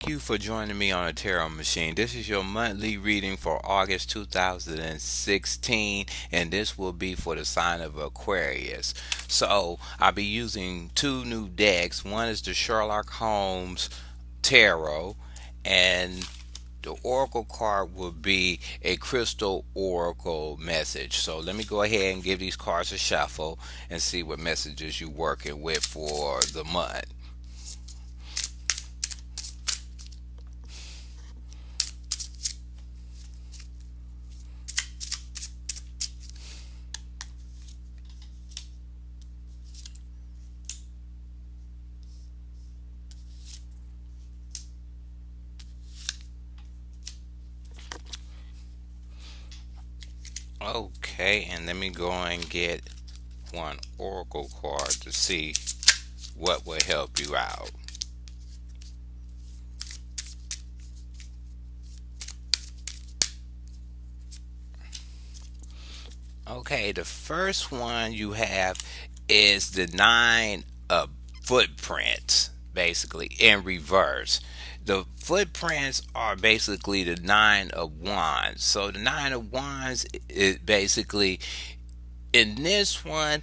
you for joining me on a tarot machine. This is your monthly reading for August 2016, and this will be for the sign of Aquarius. So, I'll be using two new decks. One is the Sherlock Holmes Tarot, and the oracle card will be a crystal oracle message. So let me go ahead and give these cards a shuffle and see what messages you're working with for the month. Okay, and let me go and get one oracle card to see what will help you out. Okay, the first one you have is the nine of footprints, basically in reverse. The footprints are basically the nine of wands. So the nine of wands is basically in this one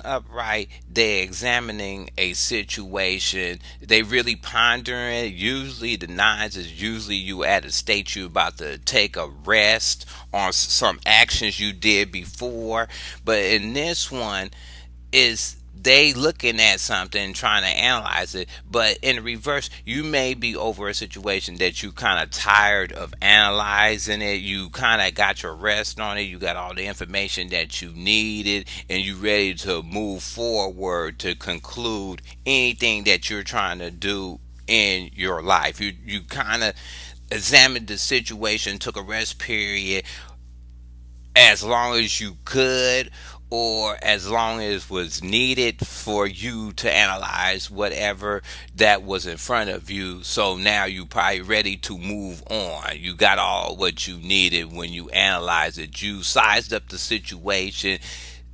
upright, they examining a situation. They really pondering it. Usually the nines is usually you at a state you about to take a rest on some actions you did before. But in this one is they looking at something trying to analyze it, but in reverse you may be over a situation that you kind of tired of analyzing it. You kind of got your rest on it, you got all the information that you needed, and you ready to move forward to conclude anything that you're trying to do in your life. You kind of examined the situation, took a rest period as long as you could, or as long as was needed for you to analyze whatever that was in front of you. So now you probably ready to move on. You got all what you needed when you analyzed it. You sized up the situation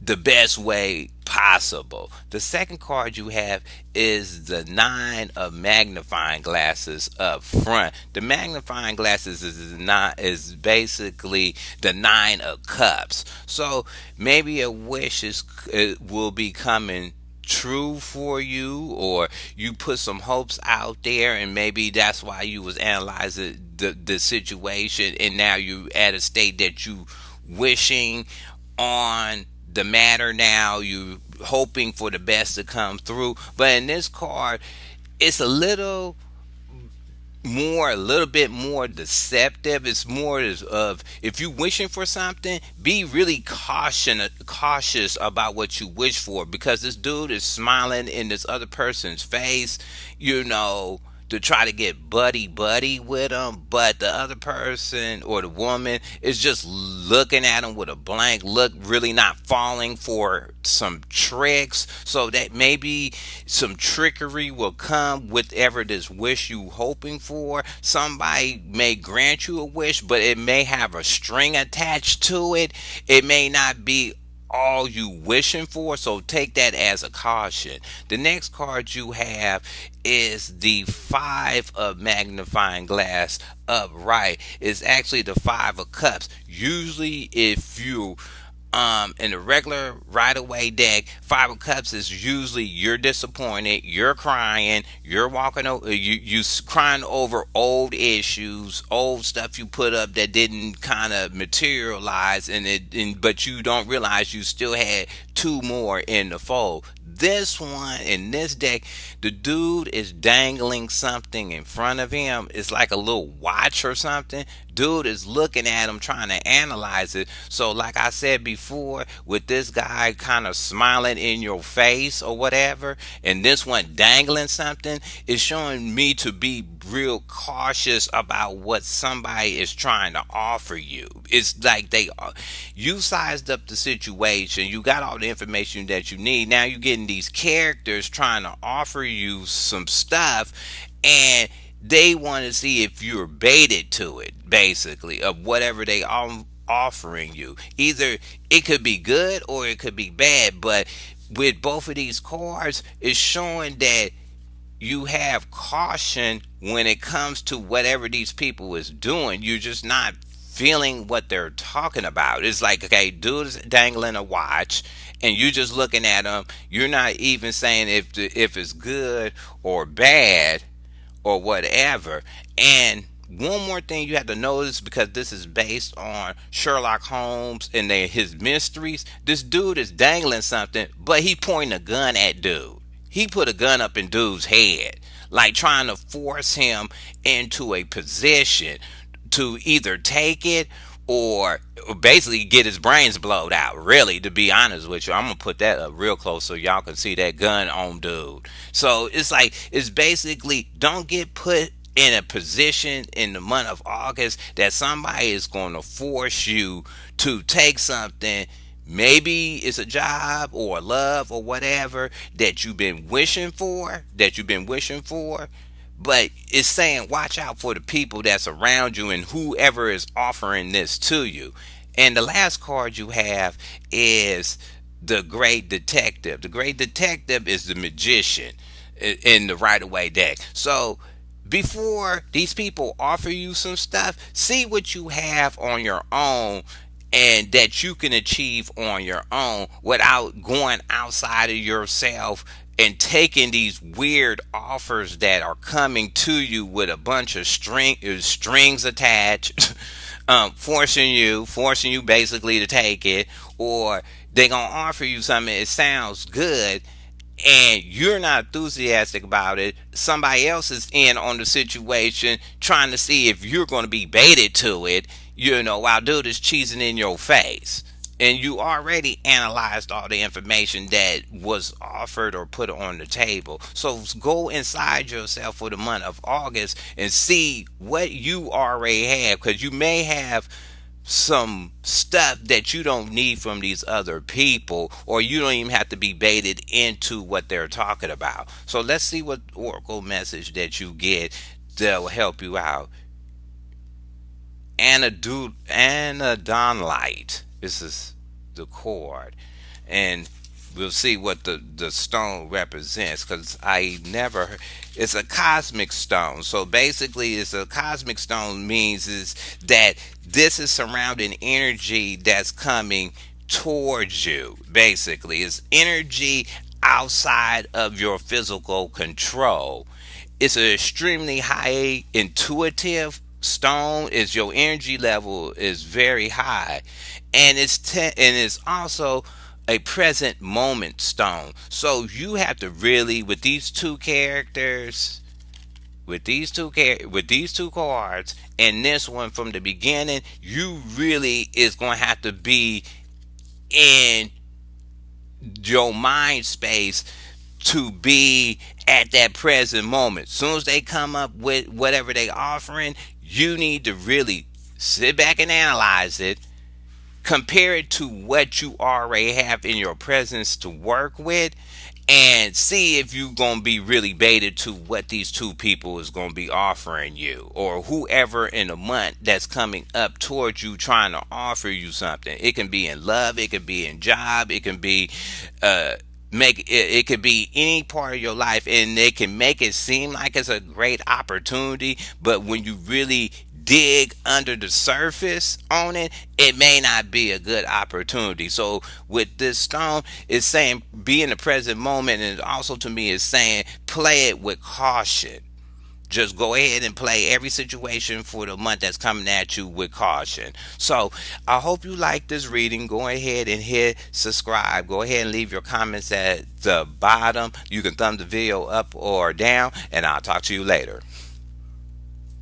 the best way possible. The second card you have is the nine of magnifying glasses up front. The magnifying glasses is basically the nine of cups. So maybe a wish is it will be coming true for you, or you put some hopes out there, and maybe that's why you was analyzing the situation, and now you at a state that you wishing on the matter. Now you hoping for the best to come through. But in this card, it's a little bit more deceptive. It's more of, if you wishing for something, be really cautious about what you wish for, because this dude is smiling in this other person's face, you know, to try to get buddy with him, but the other person or the woman is just looking at him with a blank look, really not falling for some tricks. So that maybe some trickery will come with ever this wish you hoping for. Somebody may grant you a wish, but it may have a string attached to it. It may not be all you wishing for, so take that as a caution. The next card you have is the five of magnifying glass upright. It's actually the five of cups. Usually if you in the regular right away deck, five of cups is usually you're disappointed, you're crying, you're walking over, you crying over old issues, old stuff you put up that didn't kind of materialize, but you don't realize you still had two more in the fold. This one in this deck, the dude is dangling something in front of him. It's like a little watch or something. Dude is looking at him trying to analyze it. So like I said before, with this guy kind of smiling in your face or whatever, and this one dangling something, is showing me to be real cautious about what somebody is trying to offer you. It's like you sized up the situation, you got all the information that you need. Now you're getting these characters trying to offer you some stuff, and they want to see if you're baited to it, basically, of whatever they are offering you. Either it could be good or it could be bad, but with both of these cards, it's showing that you have caution when it comes to whatever these people is doing. You're just not feeling what they're talking about. It's like, okay, dude is dangling a watch and you just looking at them. You're not even saying if it's good or bad or whatever. And one more thing you have to notice, because this is based on Sherlock Holmes and his mysteries. This dude is dangling something, but he pointing a gun at dude. He put a gun up in dude's head, like trying to force him into a position to either take it or basically get his brains blowed out. Really, to be honest with you, I'm gonna put that up real close so y'all can see that gun on dude. So it's like, it's basically, don't get put in a position in the month of August that somebody is going to force you to take something. Maybe it's a job or love or whatever that you've been wishing for, but it's saying watch out for the people that's around you and whoever is offering this to you. And the last card you have is the Great Detective. The Great Detective is the magician in the Right Away deck. So before these people offer you some stuff, see what you have on your own and that you can achieve on your own without going outside of yourself and taking these weird offers that are coming to you with a bunch of strings attached, forcing you basically to take it, or they gonna offer you something. It sounds good, and you're not enthusiastic about it. Somebody else is in on the situation trying to see if you're going to be baited to it, while dude is cheesing in your face. And you already analyzed all the information that was offered or put on the table. So go inside yourself for the month of August and see what you already have, because you may have some stuff that you don't need from these other people, or you don't even have to be baited into what they're talking about. So let's see what oracle message that you get that will help you out. Anadonlite. This is the chord, and we'll see what the stone represents, because I never. It's a cosmic stone. So basically, it's a cosmic stone means is that this is surrounding energy that's coming towards you. Basically, it's energy outside of your physical control. It's an extremely high intuitive stone. Is your energy level is very high, and it's also a present moment stone. So you have to really, with these two characters, with these two cards and this one from the beginning, you really is going to have to be in your mind space to be at that present moment. Soon as they come up with whatever they offering, you need to really sit back and analyze it, compare it to what you already have in your presence to work with, and see if you're going to be really baited to what these two people is going to be offering you, or whoever in a month that's coming up towards you trying to offer you something. It can be in love, it can be in job, it can be it could be any part of your life, and they can make it seem like it's a great opportunity, but when you really dig under the surface on it, it may not be a good opportunity. So with this stone, it's saying be in the present moment, and also to me is saying play it with caution. Just go ahead and play every situation for the month that's coming at you with caution. So I hope you like this reading. Go ahead and hit subscribe. Go ahead and leave your comments at the bottom. You can thumb the video up or down, and I'll talk to you later.